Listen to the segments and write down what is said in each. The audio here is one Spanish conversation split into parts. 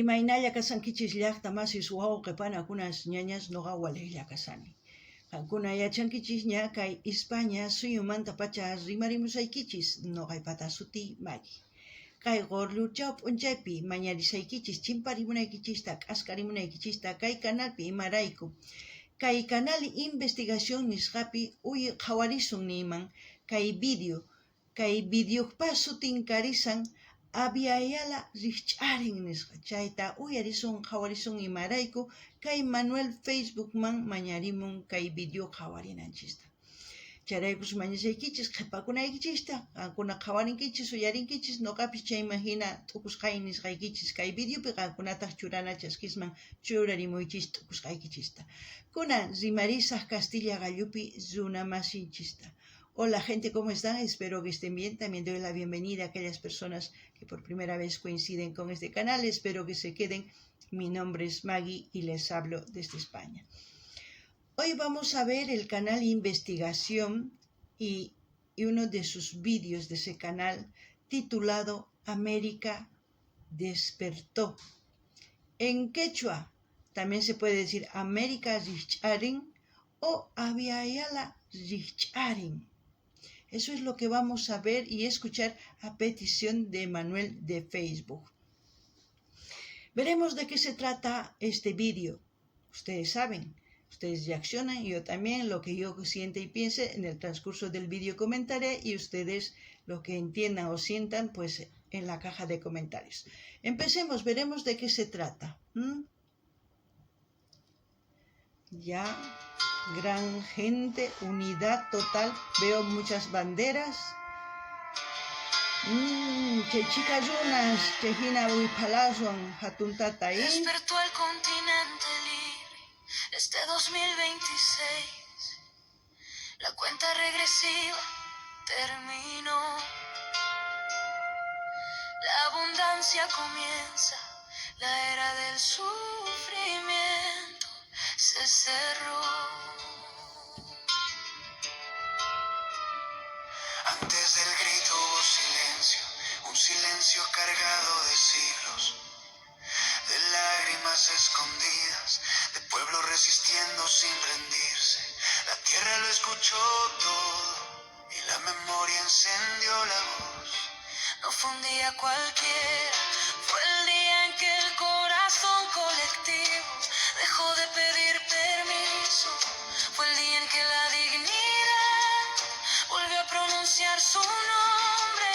Imaynalla kasankichis llaqta masis wawqipanakunas ñañas noqa waliylla kasani. Qankuna yachankichis ña kay España suyumanta pacha rimarimusaykichis noqaypata suti Maggie. Kay Qorlurchawpi p'unchaypi mañarisaykichis chimparimunaykichista k'askarimunaykichista kay canalpi imarayku. Kay canal investigación nisqapi qhawarisun niyman kay videopa sutin karisan Aviala Rich'arin nisqa. Chayta uyarisun qhawarisun imarayku kay Manuel Facebookman mañarimun kay video qhawarinanchista. Charaykus mañasaykichis qhipakunaykichista, qankuna qhawarinkichis uyarinkichis noqapis chaymahina t'ukusqay nisqaykichis kay videopi qankunataq churana chaskisman churarimuychis t'ukusqaykichista. Kunan rimarisaq Castilla Gallupi runa masinchista. Hola gente, ¿cómo están? Espero que estén bien. También doy la bienvenida a aquellas personas que por primera vez coinciden con este canal. Espero que se queden. Mi nombre es Maggie y les hablo desde España. Hoy vamos a ver el canal Investigación y uno de sus vídeos de ese canal titulado América despertó. En quechua también se puede decir América Rich'arin o Aviala Rich'arin. Eso es lo que vamos a ver y escuchar a petición de Manuel de Facebook. Veremos de qué se trata este vídeo. Ustedes saben, ustedes reaccionan, yo también, lo que yo siente y piense en el transcurso del vídeo comentaré y ustedes lo que entiendan o sientan pues en la caja de comentarios. Empecemos, veremos de qué se trata. Ya, gran gente, unidad total, veo muchas banderas. Che chicas unas, che hina uipalazón, hatuntata ahí. Despertó el continente libre este 2026. La cuenta regresiva terminó. La abundancia comienza, la era del sufrimiento se cerró. Antes del grito hubo silencio, un silencio cargado de siglos, de lágrimas escondidas, de pueblos resistiendo sin rendirse. La tierra lo escuchó todo y la memoria encendió la voz. No fue un día cualquiera, fue el día en que el corazón colectivo dejó de pedir permiso. Fue el día en que la dignidad volvió a pronunciar su nombre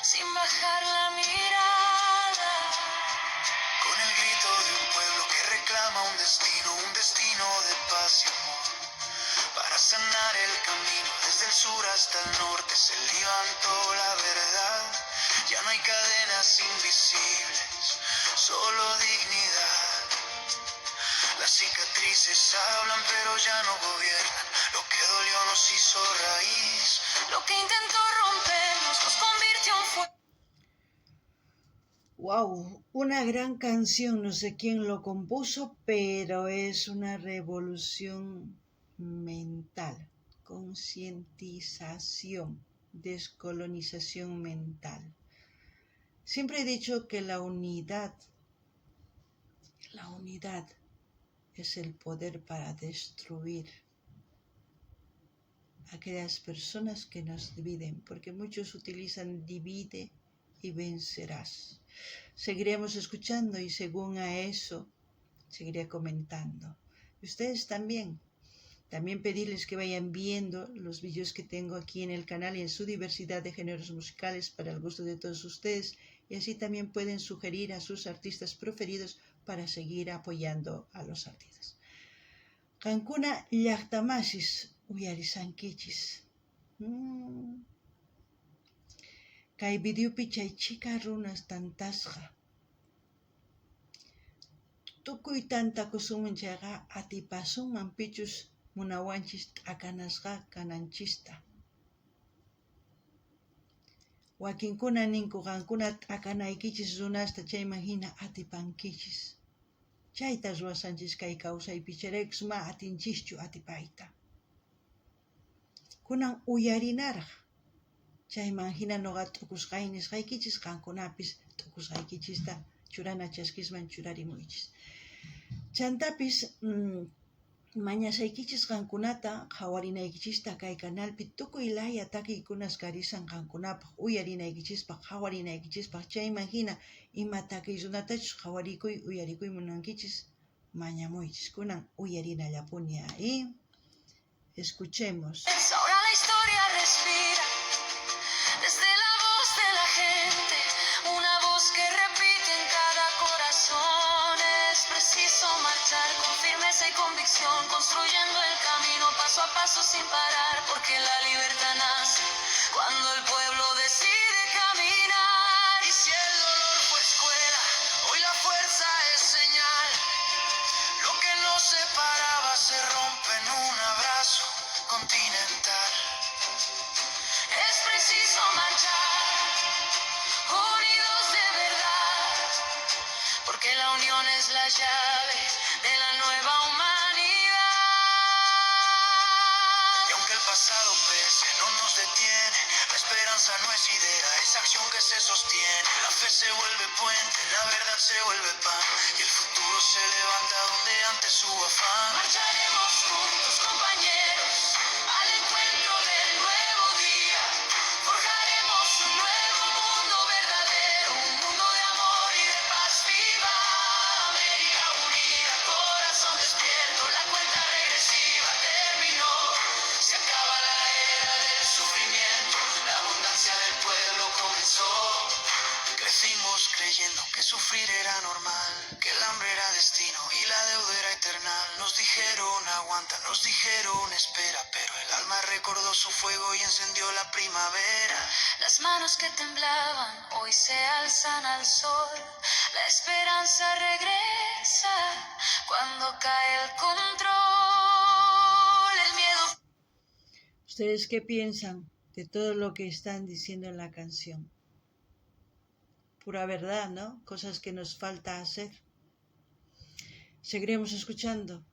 sin bajar la mirada. Con el grito de un pueblo que reclama un destino de paz y amor. Para sanar el camino desde el sur hasta el norte se levantó la verdad. Ya no hay cadenas invisibles, solo dignidad. Las cicatrices hablan pero ya no gobiernan. Lo que dolió nos hizo raíz. Lo que intentó rompernos nos convirtió en fuego. Wow, una gran canción, no sé quién lo compuso, pero es una revolución mental, concientización, descolonización mental. Siempre he dicho que la unidad es el poder para destruir aquellas personas que nos dividen, porque muchos utilizan divide y vencerás. Seguiremos escuchando y según a eso seguiré comentando. Ustedes también pedirles que vayan viendo los vídeos que tengo aquí en el canal y en su diversidad de géneros musicales para el gusto de todos ustedes, y así también pueden sugerir a sus artistas preferidos para seguir apoyando a los artistas. Qankuna llaqtamasis uyarisankichis. Kay videopi chay chika runas tantasqa. Tukuy tantakusunman chayqa atipasunman pichus munawanchis t'akanasqa kananchista. Wakinkuna ninku qankuna t'akanaykichis runasta chayman hina atipankichis. Chayta ruwasanchis kay kawsaypi, charaykus ma atinchischu atipayta. Kunan uyarinaraq. Chayman hina noqa t'ukusqay nisqaykichis, qankunapis t'ukusqaykichista churana chaskisman churarimuychis. Chantapis mañasaykichis qankunata qawarinaykichista kay canalpi tukuy laya takiykunas karisan qankunapaq uyarinaykichispaq qawarinaykichispaq chayman hina ima takiy runatachus qawarikuy uyarikuy munankichis mañamuychis kunan uyarinallapuña y escuchemos. Ahora la historia respira desde la voz de la gente, una voz que repite en cada corazón. Es preciso marchar con firmeza y convicción, construyendo el camino paso a paso sin parar, porque la libertad nace cuando el pueblo decide caminar. Y si el dolor fue escuela, hoy la fuerza es señal. Lo que nos separaba se rompe en un abrazo continental. Es preciso marchar unidos de verdad, porque la unión es la llave de la nueva humanidad. Y aunque el pasado pese, no nos detiene, la esperanza no es idea, es acción que se sostiene. La fe se vuelve puente, la verdad se vuelve pan, y el futuro se levanta donde antes hubo afán. Marcharemos juntos, compañeros, al encuentro del nuevo día. Forjaremos un nuevo mundo verdadero, un mundo de amor y de paz. Viva América unida, corazón despierto, la cuenta regresiva terminó. Se acaba la era del sufrimiento, la abundancia del pueblo comenzó. Crecimos creyendo que sufrir era normal, que el hambre era destino y la deuda era eterna. Nos dijeron aguanta, nos dijeron espera, pero el alma recordó su fuego y encendió la primavera. Las manos que temblaban hoy se alzan al sol, la esperanza regresa cuando cae el control, el miedo. ¿Ustedes qué piensan de todo lo que están diciendo en la canción? Pura verdad, ¿no? Cosas que nos falta hacer. Seguiremos escuchando.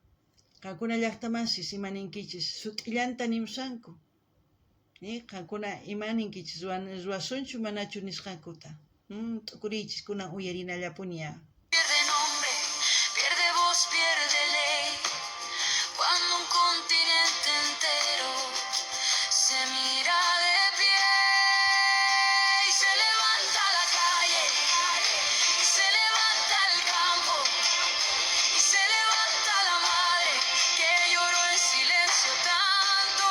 Qankuna llaqtamansis imaninkichis sut'illanta nimsanku. Qankuna imaninkichis ruwasunchu manachu nisqankuta. T'ukuriychis kunan uyarinallapuña. Pierde nombre, pierde voz, pierde ley, cuando un continente entero se mira de pie y se levanta la calle, y se levanta el campo, y se levanta la madre que lloró en silencio tanto,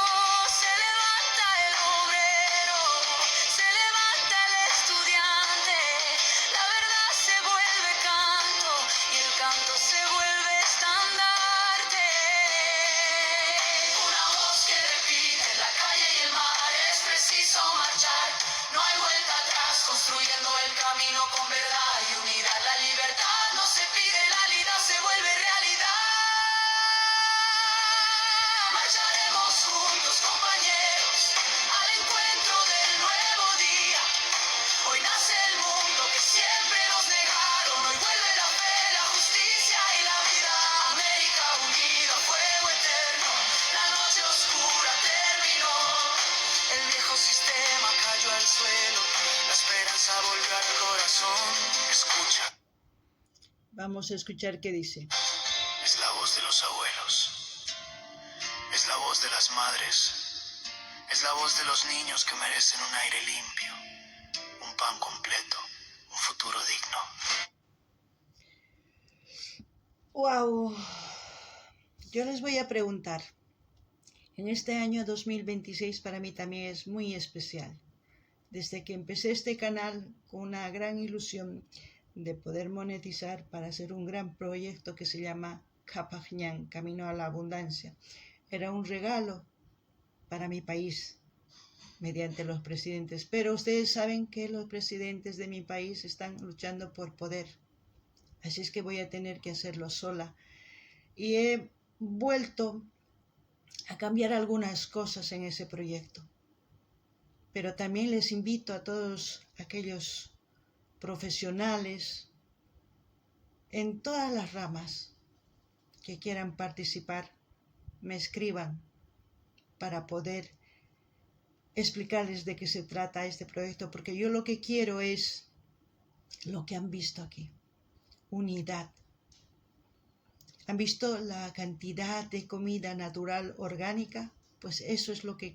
se levanta el obrero, se levanta el estudiante, la verdad se vuelve canto y el canto se vuelve estandarte. Una voz que repite en la calle y el mar, es preciso marchar, no hay vuelta atrás, construyendo el camino con verdad y unidad. La libertad no se pide, la vida se vuelve realidad. Marcharemos juntos, compañeros, al encuentro del nuevo día. Hoy nace el mundo que siempre nos negaron, hoy vuelve la fe, la justicia y la vida. América unida, fuego eterno, la noche oscura terminó. El viejo sistema cayó al suelo, la esperanza volvió al corazón. Escucha. Vamos a escuchar qué dice. Es la voz de los abuelos, es la voz de las madres, es la voz de los niños que merecen un aire limpio, un pan completo, un futuro digno. ¡Wow! Yo les voy a preguntar. En este año 2026 para mí también es muy especial. Desde que empecé este canal con una gran ilusión de poder monetizar para hacer un gran proyecto que se llama Kapajñán, Camino a la Abundancia. Era un regalo para mi país mediante los presidentes. Pero ustedes saben que los presidentes de mi país están luchando por poder. Así es que voy a tener que hacerlo sola. Y he vuelto a cambiar algunas cosas en ese proyecto. Pero también les invito a todos aquellos profesionales en todas las ramas que quieran participar, me escriban para poder explicarles de qué se trata este proyecto, porque yo lo que quiero es lo que han visto aquí. unidad. ¿Han visto la cantidad de comida natural orgánica? Pues eso es lo que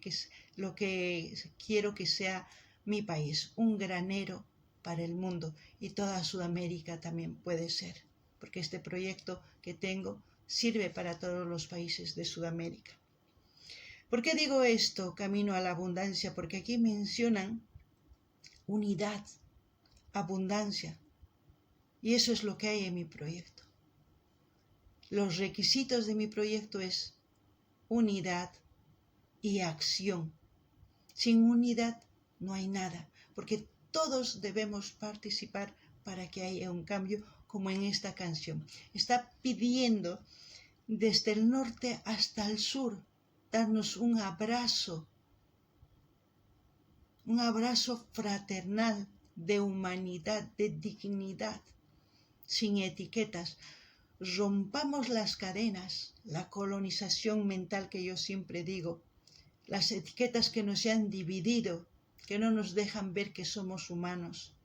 quiero que sea mi país, un granero para el mundo, y toda Sudamérica también puede ser, porque este proyecto que tengo sirve para todos los países de Sudamérica. ¿Por qué digo esto, camino a la abundancia? Porque aquí mencionan unidad, abundancia, y eso es lo que hay en mi proyecto. Los requisitos de mi proyecto es unidad y acción. Sin unidad no hay nada, porque todos debemos participar para que haya un cambio, como en esta canción. Está pidiendo desde el norte hasta el sur darnos un abrazo fraternal de humanidad, de dignidad, sin etiquetas. Rompamos las cadenas, la colonización mental que yo siempre digo, las etiquetas que nos han dividido, que no nos dejan ver que somos humanos.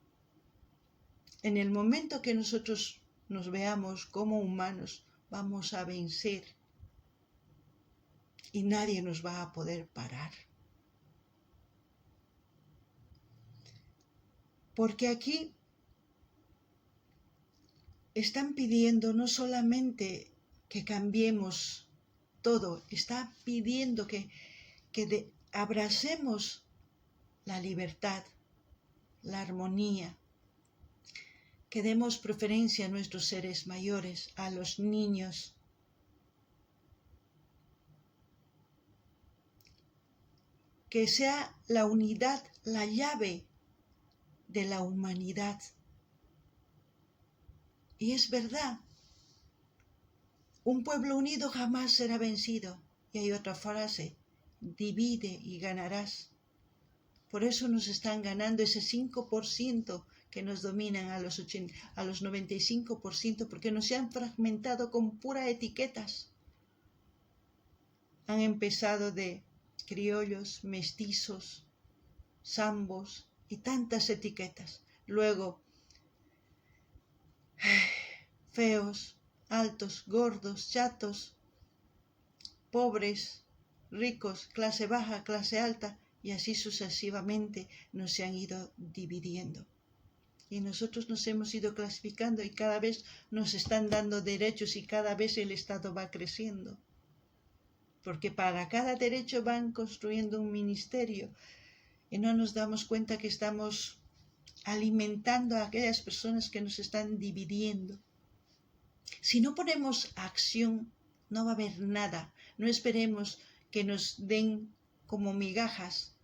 En el momento que nosotros nos veamos como humanos, vamos a vencer y nadie nos va a poder parar. Porque aquí están pidiendo no solamente que cambiemos todo, está pidiendo que abracemos la libertad, la armonía, que demos preferencia a nuestros seres mayores, a los niños. Que sea la unidad la llave de la humanidad. Y es verdad, un pueblo unido jamás será vencido. Y hay otra frase, divide y ganarás. Por eso nos están ganando ese 5% que nos dominan a los 95%, porque nos han fragmentado con puras etiquetas. Han empezado de criollos, mestizos, zambos y tantas etiquetas. Luego, feos, altos, gordos, chatos, pobres, ricos, clase baja, clase alta, y así sucesivamente nos se han ido dividiendo. Y nosotros nos hemos ido clasificando y cada vez nos están dando derechos y cada vez el Estado va creciendo. Porque para cada derecho van construyendo un ministerio y no nos damos cuenta que estamos alimentando a aquellas personas que nos están dividiendo. Si no ponemos acción, no va a haber nada. No esperemos que nos den como migajas,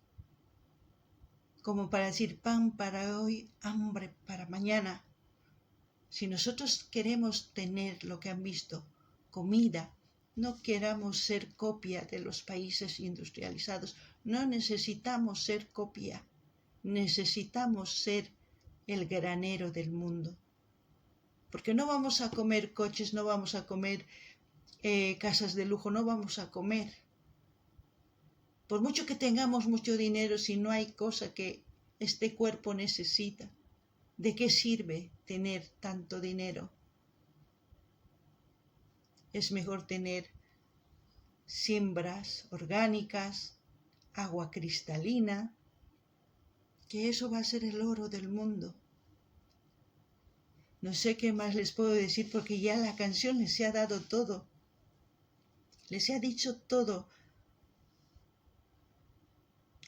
como para decir pan para hoy, hambre para mañana. Si nosotros queremos tener lo que han visto, comida, no queramos ser copia de los países industrializados. No necesitamos ser copia. Necesitamos ser el granero del mundo. Porque no vamos a comer coches, no vamos a comer casas de lujo, no vamos a comer. Por mucho que tengamos mucho dinero, si no hay cosa que este cuerpo necesita, ¿de qué sirve tener tanto dinero? Es mejor tener siembras orgánicas, agua cristalina, que eso va a ser el oro del mundo. No sé qué más les puedo decir porque ya la canción les ha dado todo. Les ha dicho todo.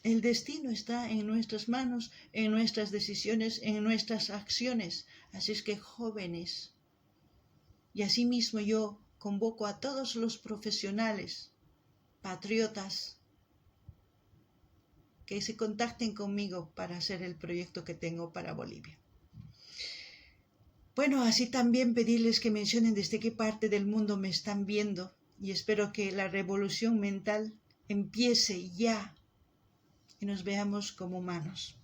El destino está en nuestras manos, en nuestras decisiones, en nuestras acciones. Así es que jóvenes, y asimismo yo convoco a todos los profesionales, patriotas, que se contacten conmigo para hacer el proyecto que tengo para Bolivia. Bueno, así también pedirles que mencionen desde qué parte del mundo me están viendo y espero que la revolución mental empiece ya y nos veamos como humanos.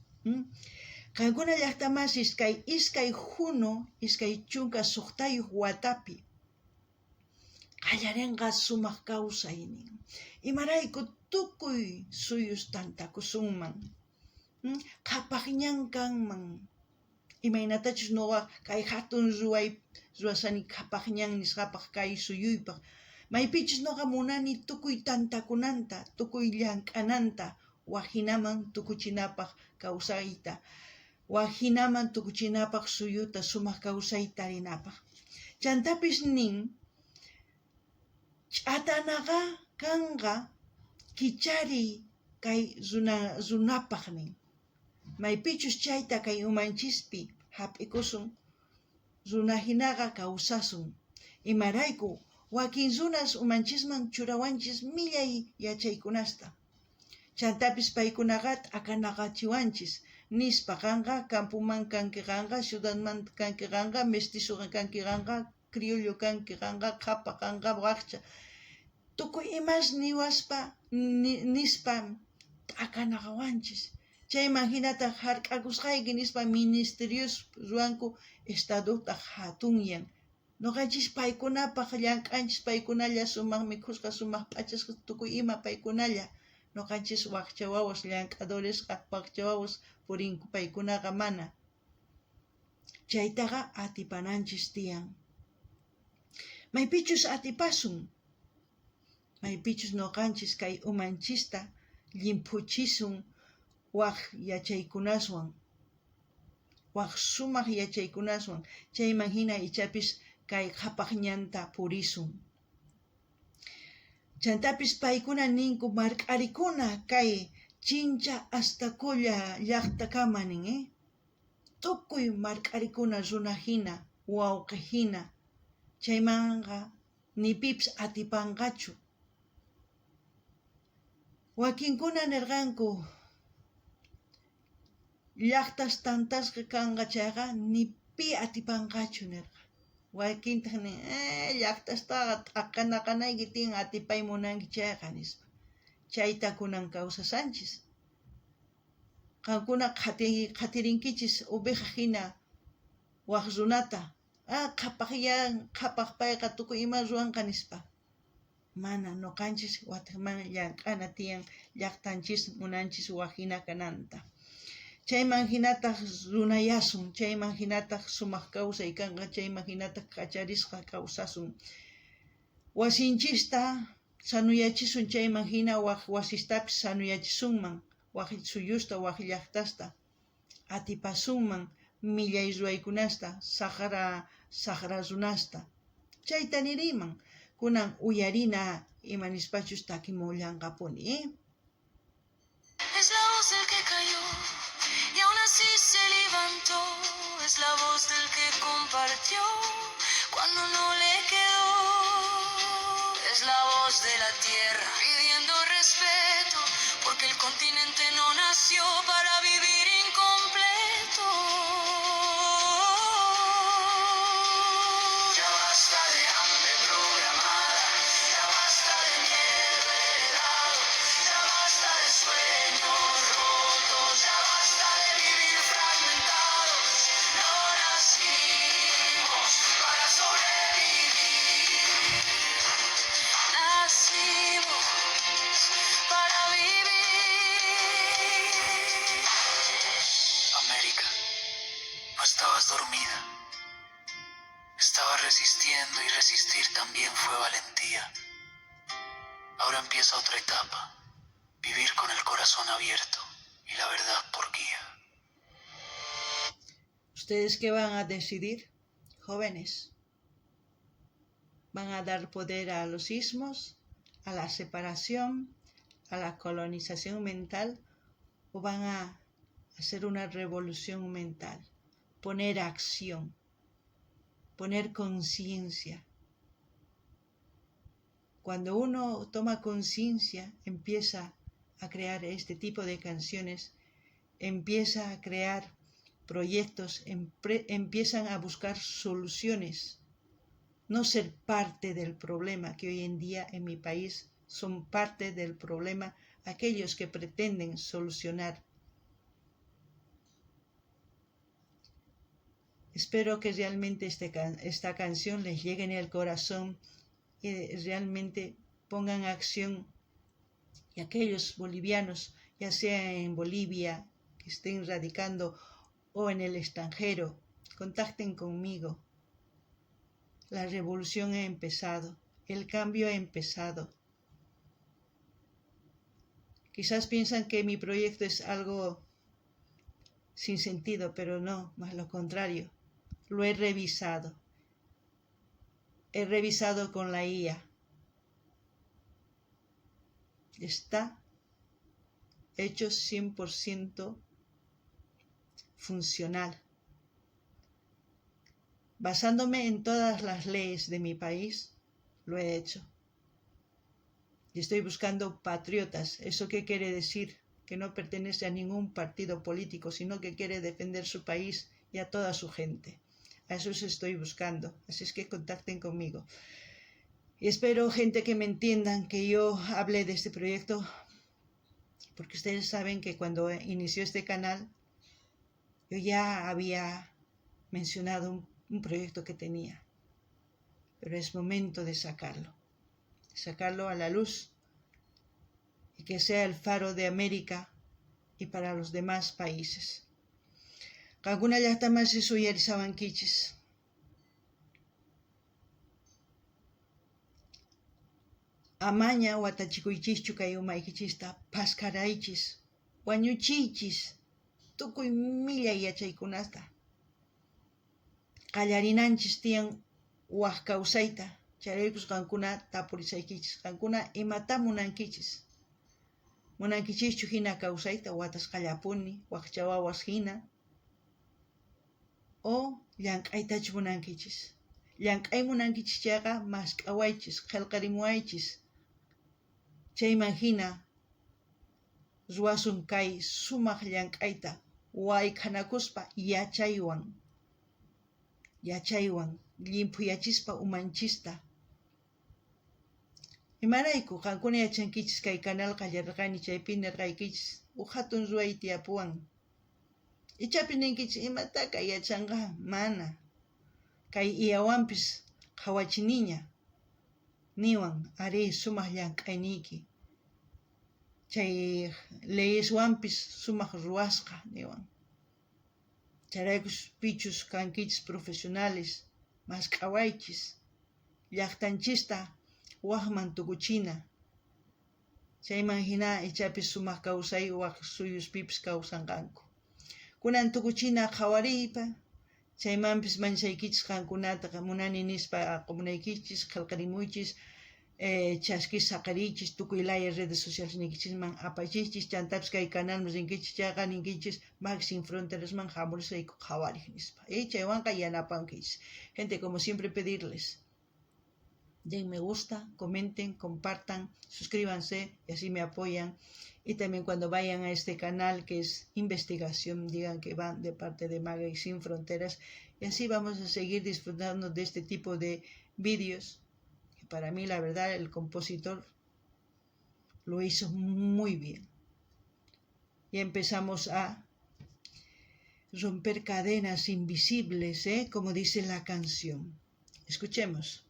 Kankuna llaqtamas iskay huno, iskay chunka suqtayuq watapi. Qallarinqa sumaq kawsaynin. Imarayku tukuy suyus tantakusunman. Qhapaqñan kanman. Imaynatachus nuqa kay hatun ruasani kapaqñan nisqapaq kay suyuypaq. Maypichus noqa munani tukuy tantakunanta, tukuy llank'ananta, wahinaman tukuchinapaq kawsayta, wahinaman tukuchinapaq suyuta sumaq kawsayta rinapaq. Chantapis nin, ch'atanaqa kanqa kichariy kay runapaq nin. Maypichus chayta kay umanchispi hap'ikusun, runahinaqa kawsasun. Imarayku wakin runas umanchisman churawanchis millay yachaykunasta. Chantapis paykunaqa t'akanaqachiwanchis. Nispa kanqa campuman kanki kanqa, ciudadman kanki kanqa, mestizo kanki kanqa, criollo kanki kanqa, qhapa kanqa, waqcha. Tukuy imas niwaspa nispa t'akanaqawanchis. Chayman hinata hark'akusqayki nispa ministerios ruanku estadutaq hatunyan. Noqanchis paykunapaq llank'anchis, paykunalla sumaq mikhusqa, sumaq p'achasqa, tukuy ima paykunalla. Noqanchis waqcha wawas llank'adoresqa, waqcha wawas purinku, paykunaqa mana. Chaytaqa atipananchis tiyan. Maypichus atipasun. Maypichus noqanchis kay umanchista llimpuchisun waq yachaykunaswan, waq sumaq yachaykunaswan. Chayman hina ichapis kay qhapaqñanta purisun. Chantapis paykuna ninku mark'arikuna kay chincha astakulla llaqtakama nin, tukuy mark'arikuna runa hina, wawqi hina. Chaymanqa ni pipas atipanqachu. Wakinkuna nirqanku llaqtas tantasqa kanqa chayqa ni pi atipanqachu nirqa. Wakintaq nin, llaqtastaqa t'akanaqanayki tiyan atipay munanki chayqa nispa. Chayta kunan kawsasanchis. Qankuna qhatirinkichis ubeja hina waq runata, qhapaq payqa tukuy ima ruwanqa nispa. Mana, noqanchis wataman llank'ana tiyan llaqtanchis munanchis wahina kananta. Chayman hinataq runayasun, chayman hinataq sumaq kawsay kanqa, chayman hinataq kacharisqa kawsasun. Wasinchista sanuyachisun, chayman hina waq wasistapis sanuyachisunman, waq suyusta, waq llaqtasta. Atipasunman millay ruwaykunasta, saqra runasta. Chayta niriman, kunan uyarina imanispachus takimullanqapuni. Es la voz del que cayó y aún así se levantó. Es la voz del que compartió cuando no le quedó. Es la voz de la tierra pidiendo respeto porque el continente no nació para vivir incompleto. Ya basta de hambre programada, ya basta de miedo heredado, ya basta de sueños rotos, ya basta de vivir fragmentados. No nacimos para sobrevivir, nacimos para vivir. América, no estabas dormida, estabas resistiendo y resistir también fue valentía. Ahora empieza otra etapa, vivir con el corazón abierto y la verdad por guía. ¿Ustedes qué van a decidir, jóvenes? ¿Van a dar poder a los ismos, a la separación, a la colonización mental, o van a hacer una revolución mental? Poner acción, poner conciencia. Cuando uno toma conciencia, empieza a crear este tipo de canciones, empieza a crear proyectos, empiezan a buscar soluciones, no ser parte del problema, que hoy en día en mi país son parte del problema aquellos que pretenden solucionar. Espero que realmente esta canción les llegue en el corazón y realmente pongan acción. Y aquellos bolivianos, ya sea en Bolivia, que estén radicando o en el extranjero, contacten conmigo. La revolución ha empezado, el cambio ha empezado. Quizás piensan que mi proyecto es algo sin sentido, pero no, más lo contrario. Lo he revisado. He revisado con la IA. Está hecho 100% funcional. Basándome en todas las leyes de mi país, lo he hecho. Y estoy buscando patriotas. ¿Eso qué quiere decir? Que no pertenece a ningún partido político, sino que quiere defender su país y a toda su gente. A eso estoy buscando. Así es que contacten conmigo. Y espero, gente, que me entiendan que yo hable de este proyecto, porque ustedes saben que cuando inició este canal, yo ya había mencionado un proyecto que tenía. Pero es momento de sacarlo a la luz, y que sea el faro de América y para los demás países. Kankuna llaqtamasi suyarisawankichis. Amaña watachikuychischu kay umaykichista paskaraychis, wañuchiychis, tukuy millay yachaykunasta. Qallarinanchis tiyan waq kawsayta, chayraykus qankuna tapurisaykichis, qankuna imata munankichis. Munankichischu hina kawsayta watasqallapuni, waqcha wawas hina, o llank'aytachu munankichis. Llank'ay munankichis chaqa mask'awaychis, qillqarimuwaychis. Chayman hina ruwasun kay sumaq llank'ayta wayk'anakuspa yachaywan llimpuyachispa umanchista. Imarayku qankuna yachankichis kay canalqa llarqani chaypi nirqaykichis hatun ruway tiyapuwan. Ichapi ninkichis imataqa yachanqa mana. Kay iyawanpis qhawachiniña niwan ari sumaq llank'ayniyki. Chay leyeswanpis sumaq ruwasqa niwan. Chayraykus pichus kankichis profesionales mask'awaychis, llaqtanchista waqman tukuchina. Chayman hina ichapis sumaq kawsay waq suyuspipis kawsanqanku. Kunan tukuchina qhawariypa, chaymanpis manchaykichis qankunata munani nispa aqumunaykichis, qillqarimuychis, chaskis saqariychis, tukuy laya redes sociales ninkichisman apachiychis, chantapis kay canalman rinkichis, chaqa ninkichis Mac Sin Fronterasman hamurisayku qhawariq nispa. Chaywanqa yanapankichis. Gente, como siempre pedirles, den me gusta, comenten, compartan, suscríbanse y así me apoyan. Y también cuando vayan a este canal que es investigación, digan que van de parte de Maga Sin Fronteras, y así vamos a seguir disfrutando de este tipo de vídeos. Que para mí, la verdad, el compositor lo hizo muy bien. Y empezamos a romper cadenas invisibles, como dice la canción. Escuchemos.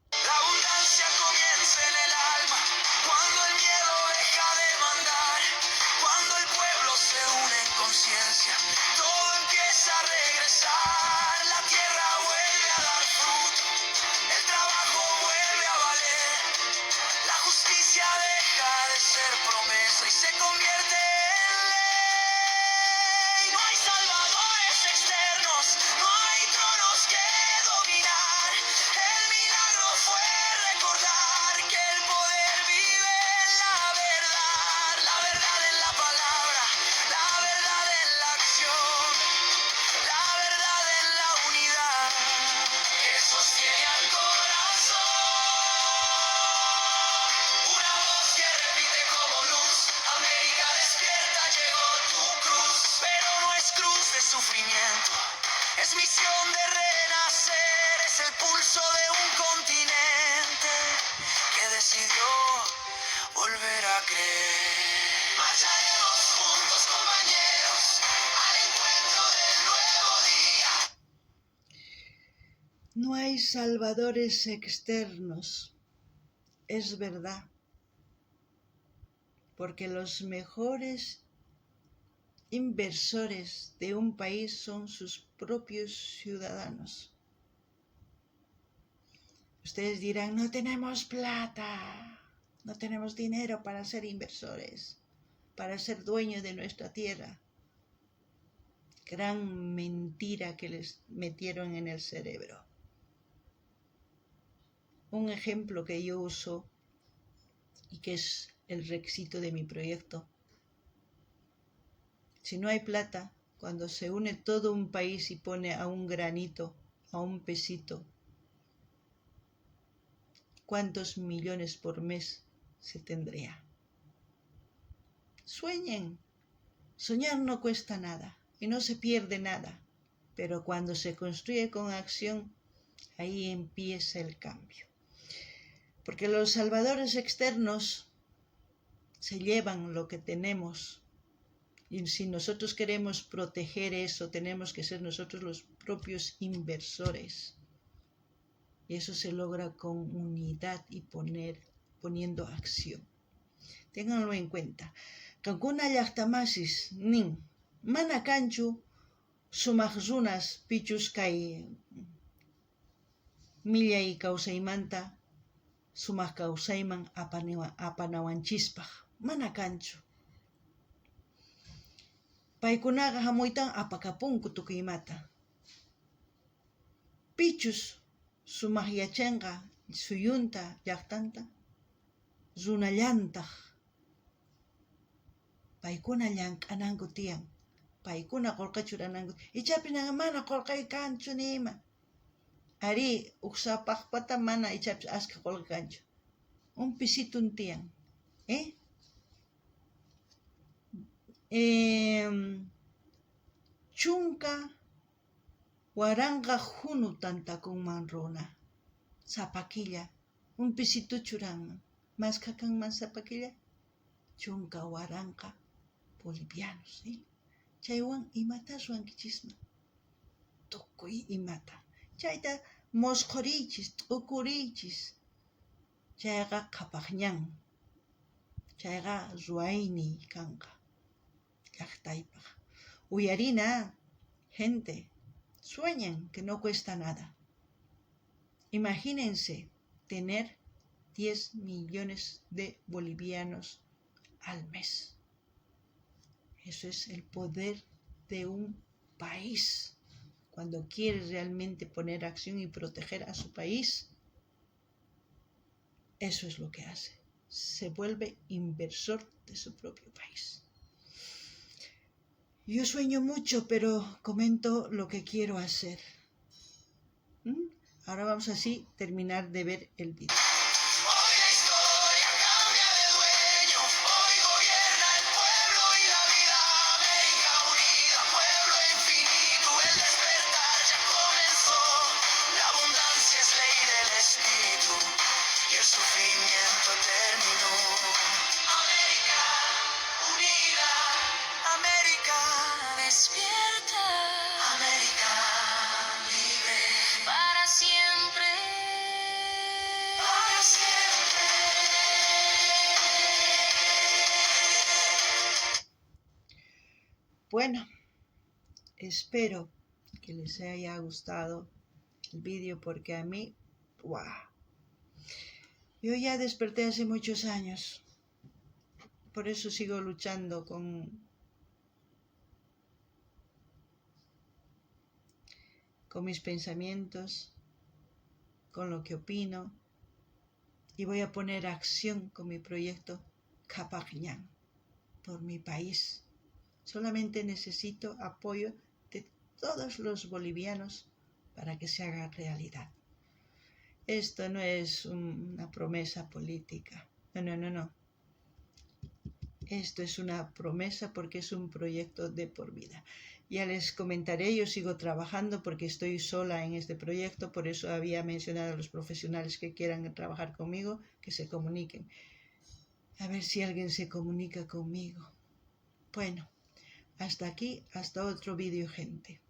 Es misión de renacer, es el pulso de un continente que decidió volver a creer. Marcharemos juntos, compañeros, al encuentro del nuevo día. No hay salvadores externos, es verdad, porque los mejores inversores de un país son sus propios ciudadanos. Ustedes dirán, no tenemos plata, no tenemos dinero para ser inversores, para ser dueños de nuestra tierra. Gran mentira que les metieron en el cerebro. Un ejemplo que yo uso y que es el requisito de mi proyecto. Si no hay plata, cuando se une todo un país y pone a un granito, a un pesito, ¿cuántos millones por mes se tendría? Sueñen. Soñar no cuesta nada y no se pierde nada, pero cuando se construye con acción, ahí empieza el cambio. Porque los salvadores externos se llevan lo que tenemos. Y si nosotros queremos proteger eso, tenemos que ser nosotros los propios inversores. Y eso se logra con unidad y poniendo acción. Ténganlo en cuenta. Kankuna llaqtamasis nin, mana kanchu sumaq runas pichus kay millay kawsaymanta sumaq kawsayman apanawanchispaq. Mana kanchu. Paykunaqa hamuytan apakapunku tukuymata. Pichus sumaq yachanqa suyunta llaqtanta runallantaq. Paykuna llank'ananku tiyan. Paykuna qolqay churananku. Ichapinaqa mana qolqay kanchu nima. Ari uqsapaqpata mana ichapis aska qolqay kanchu. Un pisitun tiyan. Chunka waranqa hunu tantakunman runa. Sapakilla. Un pisito churanman. Maska kanman sapakilla. Chunka waranqa bolivianos. Chaywan imata ruwankichisman. Tukuy imata. Chayta mosqorichis, t'ukuriychis. Chayqa qhapaqñan. Chayqa ruwayniy kanqa. Llaqtaypaq. Uyarina, gente, sueñen que no cuesta nada. Imagínense tener 10 millones de bolivianos al mes. Eso es el poder de un país. Cuando quiere realmente poner acción y proteger a su país, eso es lo que hace. Se vuelve inversor de su propio país. Yo sueño mucho, pero comento lo que quiero hacer. Ahora vamos así a terminar de ver el vídeo. Bueno, espero que les haya gustado el vídeo porque a mí, ¡wow! Yo ya desperté hace muchos años, por eso sigo luchando con mis pensamientos, con lo que opino, y voy a poner acción con mi proyecto Qhapaqñan por mi país. Solamente necesito apoyo de todos los bolivianos para que se haga realidad. Esto no es una promesa política. No. Esto es una promesa porque es un proyecto de por vida. Ya les comentaré, yo sigo trabajando porque estoy sola en este proyecto, por eso había mencionado a los profesionales que quieran trabajar conmigo, que se comuniquen. A ver si alguien se comunica conmigo. Bueno. Hasta aquí, hasta otro vídeo, gente.